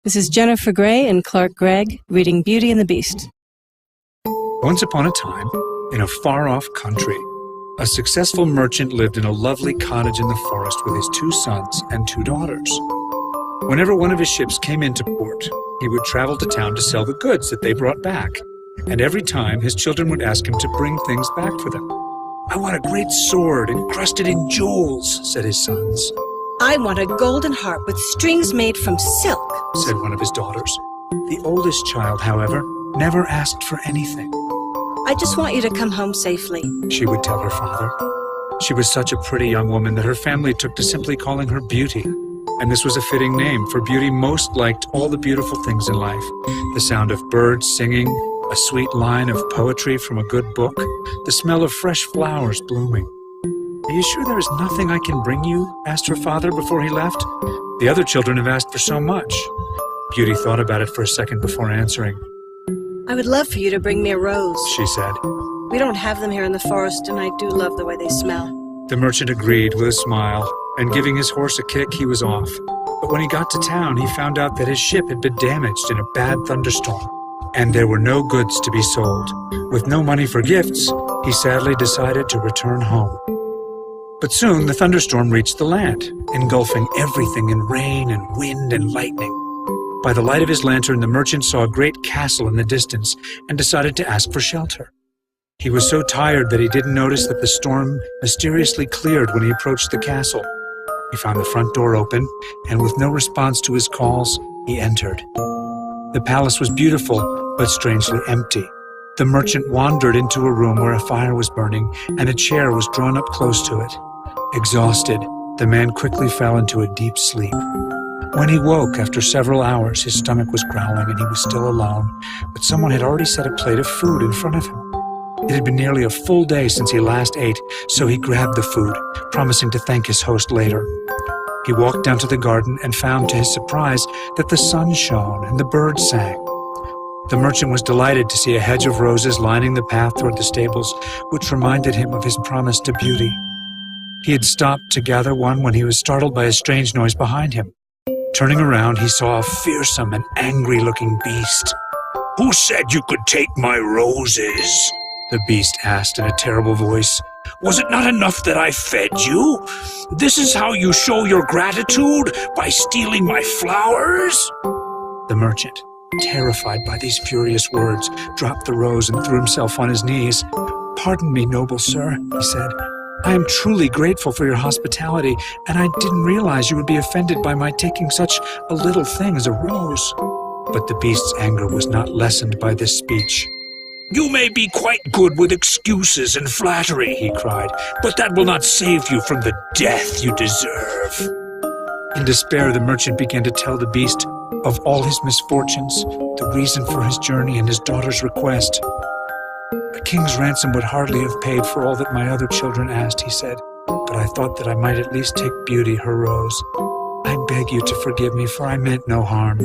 This is Jennifer Gray and Clark Gregg reading Beauty and the Beast. Once upon a time, in a far-off country, a successful merchant lived in a lovely cottage in the forest with his 2 sons and 2 daughters. Whenever one of his ships came into port, he would travel to town to sell the goods that they brought back, and every time his children would ask him to bring things back for them. "I want a great sword encrusted in jewels," said his sons. I want a golden harp with strings made from silk, said one of his daughters. The oldest child, however, never asked for anything. I just want you to come home safely, she would tell her father. She was such a pretty young woman that her family took to simply calling her Beauty. And this was a fitting name, for Beauty most liked all the beautiful things in life. The sound of birds singing, a sweet line of poetry from a good book, the smell of fresh flowers blooming. "Are you sure there is nothing I can bring you?" asked her father before he left. "The other children have asked for so much." Beauty thought about it for a second before answering. I would love for you to bring me a rose, she said. We don't have them here in the forest, and I do love the way they smell. The merchant agreed with a smile, and giving his horse a kick, he was off. But when he got to town, he found out that his ship had been damaged in a bad thunderstorm, and there were no goods to be sold. With no money for gifts, he sadly decided to return home. But soon the thunderstorm reached the land, engulfing everything in rain and wind and lightning. By the light of his lantern, the merchant saw a great castle in the distance and decided to ask for shelter. He was so tired that he didn't notice that the storm mysteriously cleared when he approached the castle. He found the front door open, and with no response to his calls, he entered. The palace was beautiful, but strangely empty. The merchant wandered into a room where a fire was burning, and a chair was drawn up close to it. Exhausted, the man quickly fell into a deep sleep. When he woke after several hours, his stomach was growling and he was still alone, but someone had already set a plate of food in front of him. It had been nearly a full day since he last ate, so he grabbed the food, promising to thank his host later. He walked down to the garden and found, to his surprise, that the sun shone and the birds sang. The merchant was delighted to see a hedge of roses lining the path toward the stables, which reminded him of his promise to Beauty. He had stopped to gather one when he was startled by a strange noise behind him. Turning around, he saw a fearsome and angry-looking beast. "Who said you could take my roses?" the beast asked in a terrible voice. "Was it not enough that I fed you? This is how you show your gratitude, by stealing my flowers?" The merchant, terrified by these furious words, dropped the rose and threw himself on his knees. "Pardon me, noble sir," he said. "I am truly grateful for your hospitality, and I didn't realize you would be offended by my taking such a little thing as a rose." But the beast's anger was not lessened by this speech. "You may be quite good with excuses and flattery," he cried, "but that will not save you from the death you deserve." In despair, the merchant began to tell the beast of all his misfortunes, the reason for his journey, and his daughter's request. "A king's ransom would hardly have paid for all that my other children asked," he said, "but I thought that I might at least take Beauty her rose. I beg you to forgive me, for I meant no harm."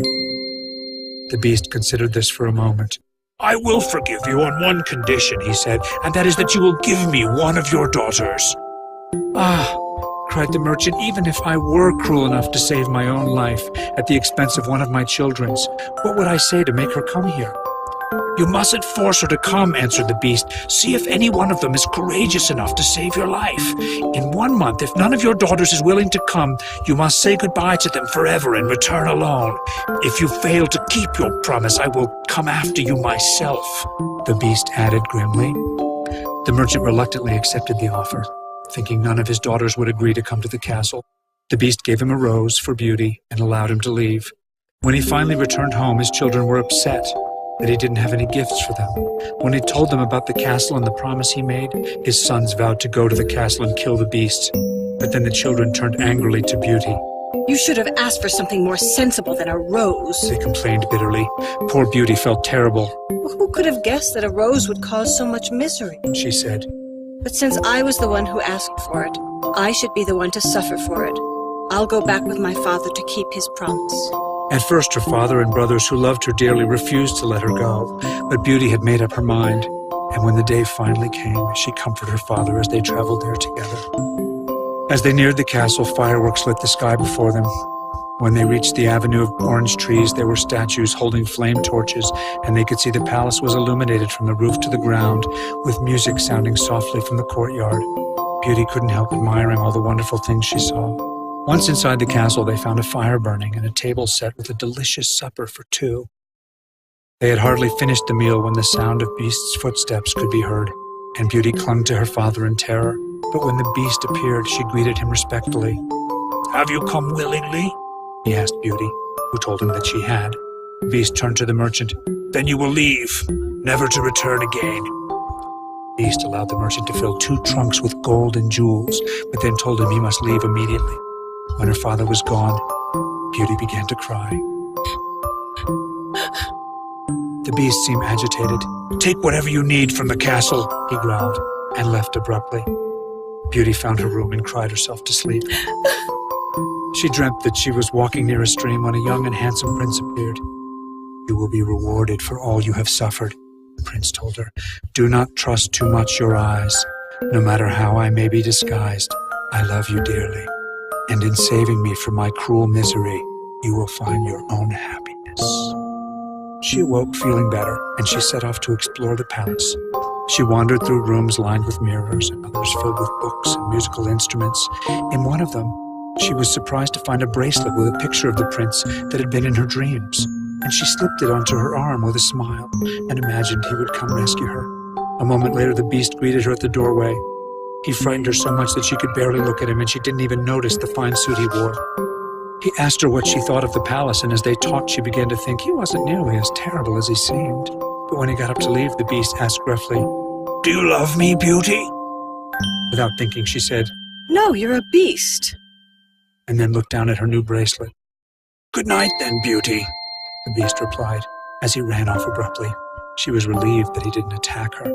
The beast considered this for a moment. "I will forgive you on one condition," he said, "and that is that you will give me one of your daughters." "Ah," cried the merchant, "even if I were cruel enough to save my own life at the expense of one of my children's, what would I say to make her come here?" "You mustn't force her to come," answered the beast. "See if any one of them is courageous enough to save your life. In 1 month, if none of your daughters is willing to come, you must say goodbye to them forever and return alone. If you fail to keep your promise, I will come after you myself," the beast added grimly. The merchant reluctantly accepted the offer, thinking none of his daughters would agree to come to the castle. The beast gave him a rose for Beauty and allowed him to leave. When he finally returned home, his children were upset that he didn't have any gifts for them. When he told them about the castle and the promise he made, his sons vowed to go to the castle and kill the beast. But then the children turned angrily to Beauty. You should have asked for something more sensible than a rose, they complained bitterly. Poor Beauty felt terrible. Who could have guessed that a rose would cause so much misery? She said. But since I was the one who asked for it, I should be the one to suffer for it. I'll go back with my father to keep his promise. At first, her father and brothers, who loved her dearly, refused to let her go, but Beauty had made up her mind, and when the day finally came, she comforted her father as they traveled there together. As they neared the castle, fireworks lit the sky before them. When they reached the avenue of orange trees, there were statues holding flame torches, and they could see the palace was illuminated from the roof to the ground, with music sounding softly from the courtyard. Beauty couldn't help admiring all the wonderful things she saw. Once inside the castle, they found a fire burning and a table set with a delicious supper for two. They had hardly finished the meal when the sound of Beast's footsteps could be heard, and Beauty clung to her father in terror. But when the Beast appeared, she greeted him respectfully. "Have you come willingly?" he asked Beauty, who told him that she had. The Beast turned to the merchant. "Then you will leave, never to return again." The Beast allowed the merchant to fill 2 trunks with gold and jewels, but then told him he must leave immediately. When her father was gone, Beauty began to cry. The Beast seemed agitated. "Take whatever you need from the castle," he growled, and left abruptly. Beauty found her room and cried herself to sleep. She dreamt that she was walking near a stream when a young and handsome prince appeared. "You will be rewarded for all you have suffered," the prince told her. "Do not trust too much your eyes. No matter how I may be disguised, I love you dearly. And in saving me from my cruel misery, you will find your own happiness." She awoke feeling better, and she set off to explore the palace. She wandered through rooms lined with mirrors and others filled with books and musical instruments. In one of them, she was surprised to find a bracelet with a picture of the prince that had been in her dreams, and she slipped it onto her arm with a smile and imagined he would come rescue her. A moment later, the Beast greeted her at the doorway. He frightened her so much that she could barely look at him, and she didn't even notice the fine suit he wore. He asked her what she thought of the palace, and as they talked, she began to think he wasn't nearly as terrible as he seemed. But when he got up to leave, the Beast asked gruffly, "Do you love me, Beauty?" Without thinking, she said, "No, you're a beast." and then looked down at her new bracelet. "Good night, then, Beauty," the Beast replied, as he ran off abruptly. She was relieved that he didn't attack her.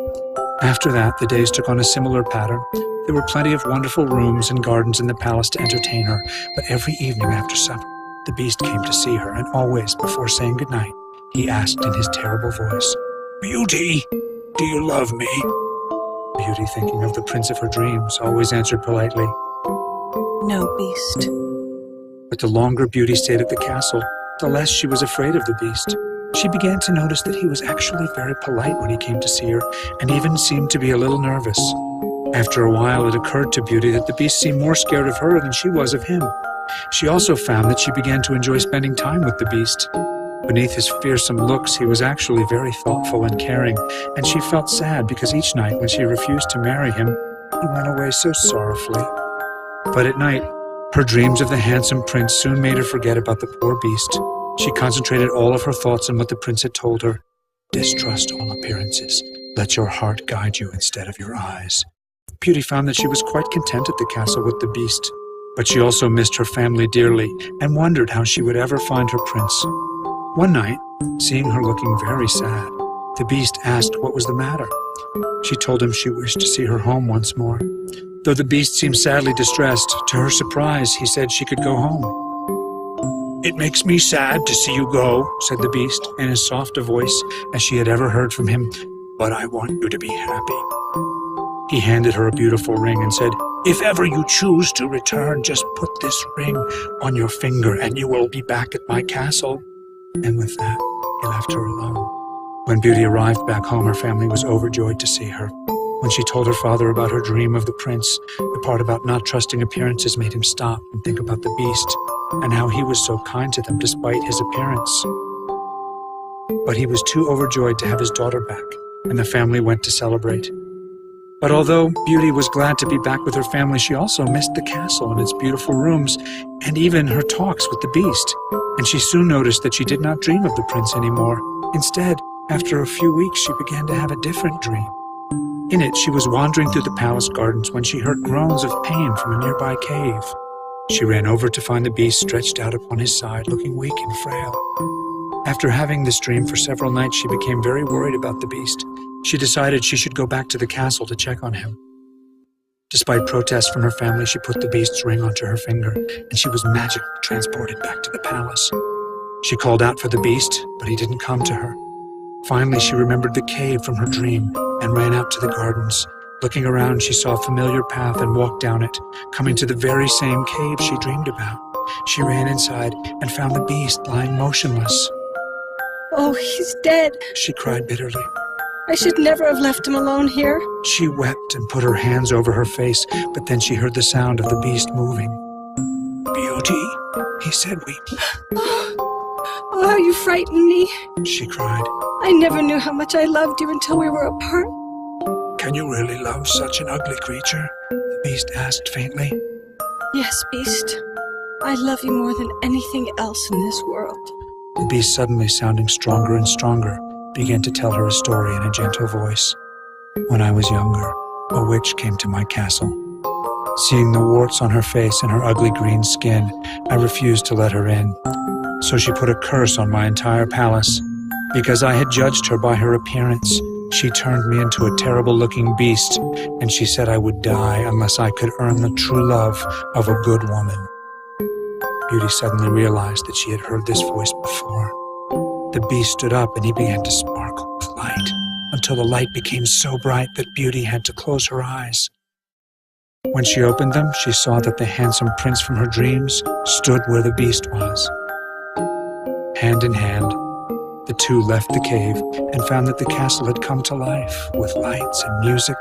After that, the days took on a similar pattern. There were plenty of wonderful rooms and gardens in the palace to entertain her, but every evening after supper, the Beast came to see her, and always, before saying goodnight, he asked in his terrible voice, "Beauty, do you love me?" Beauty, thinking of the prince of her dreams, always answered politely, "No, Beast." But the longer Beauty stayed at the castle, the less she was afraid of the Beast. She began to notice that he was actually very polite when he came to see her, and even seemed to be a little nervous. After a while, it occurred to Beauty that the Beast seemed more scared of her than she was of him. She also found that she began to enjoy spending time with the Beast. Beneath his fearsome looks, he was actually very thoughtful and caring, and she felt sad because each night when she refused to marry him, he went away so sorrowfully. But at night, her dreams of the handsome prince soon made her forget about the poor Beast. She concentrated all of her thoughts on what the prince had told her. "Distrust all appearances. Let your heart guide you instead of your eyes." Beauty found that she was quite content at the castle with the Beast, but she also missed her family dearly and wondered how she would ever find her prince. One night, seeing her looking very sad, the Beast asked what was the matter. She told him she wished to see her home once more. Though the Beast seemed sadly distressed, to her surprise, he said she could go home. "It makes me sad to see you go," said the Beast in as soft a voice as she had ever heard from him, "but I want you to be happy." He handed her a beautiful ring and said, "If ever you choose to return, just put this ring on your finger and you will be back at my castle." And with that, he left her alone. When Beauty arrived back home, her family was overjoyed to see her. When she told her father about her dream of the prince, the part about not trusting appearances made him stop and think about the Beast, and how he was so kind to them despite his appearance. But he was too overjoyed to have his daughter back, and the family went to celebrate. But although Beauty was glad to be back with her family, she also missed the castle and its beautiful rooms, and even her talks with the Beast. And she soon noticed that she did not dream of the prince anymore. Instead, after a few weeks, she began to have a different dream. In it, she was wandering through the palace gardens when she heard groans of pain from a nearby cave. She ran over to find the Beast stretched out upon his side, looking weak and frail. After having this dream for several nights, she became very worried about the Beast. She decided she should go back to the castle to check on him. Despite protests from her family, she put the Beast's ring onto her finger, and she was magically transported back to the palace. She called out for the Beast, but he didn't come to her. Finally, she remembered the cave from her dream and ran out to the gardens. Looking around, she saw a familiar path and walked down it, coming to the very same cave she dreamed about. She ran inside and found the beast lying motionless. Oh, he's dead. She cried bitterly. I should never have left him alone here. She wept and put her hands over her face, but then she heard the sound of the beast moving. "Beauty," he said, weeping. Oh, how you frightened me. She cried. I never knew how much I loved you until we were apart. "Can you really love such an ugly creature?" the beast asked faintly. Yes, Beast. I love you more than anything else in this world. The beast, suddenly sounding stronger and stronger, began to tell her a story in a gentle voice. "When I was younger, a witch came to my castle. Seeing the warts on her face and her ugly green skin, I refused to let her in. So she put a curse on my entire palace. Because I had judged her by her appearance, she turned me into a terrible-looking beast, and she said I would die unless I could earn the true love of a good woman." Beauty suddenly realized that she had heard this voice before. The beast stood up and he began to sparkle with light, until the light became so bright that Beauty had to close her eyes. When she opened them, she saw that the handsome prince from her dreams stood where the beast was. Hand in hand, the two left the cave and found that the castle had come to life with lights and music,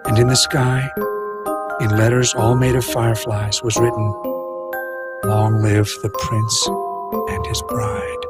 and in the sky, in letters all made of fireflies, was written, "Long live the prince and his bride."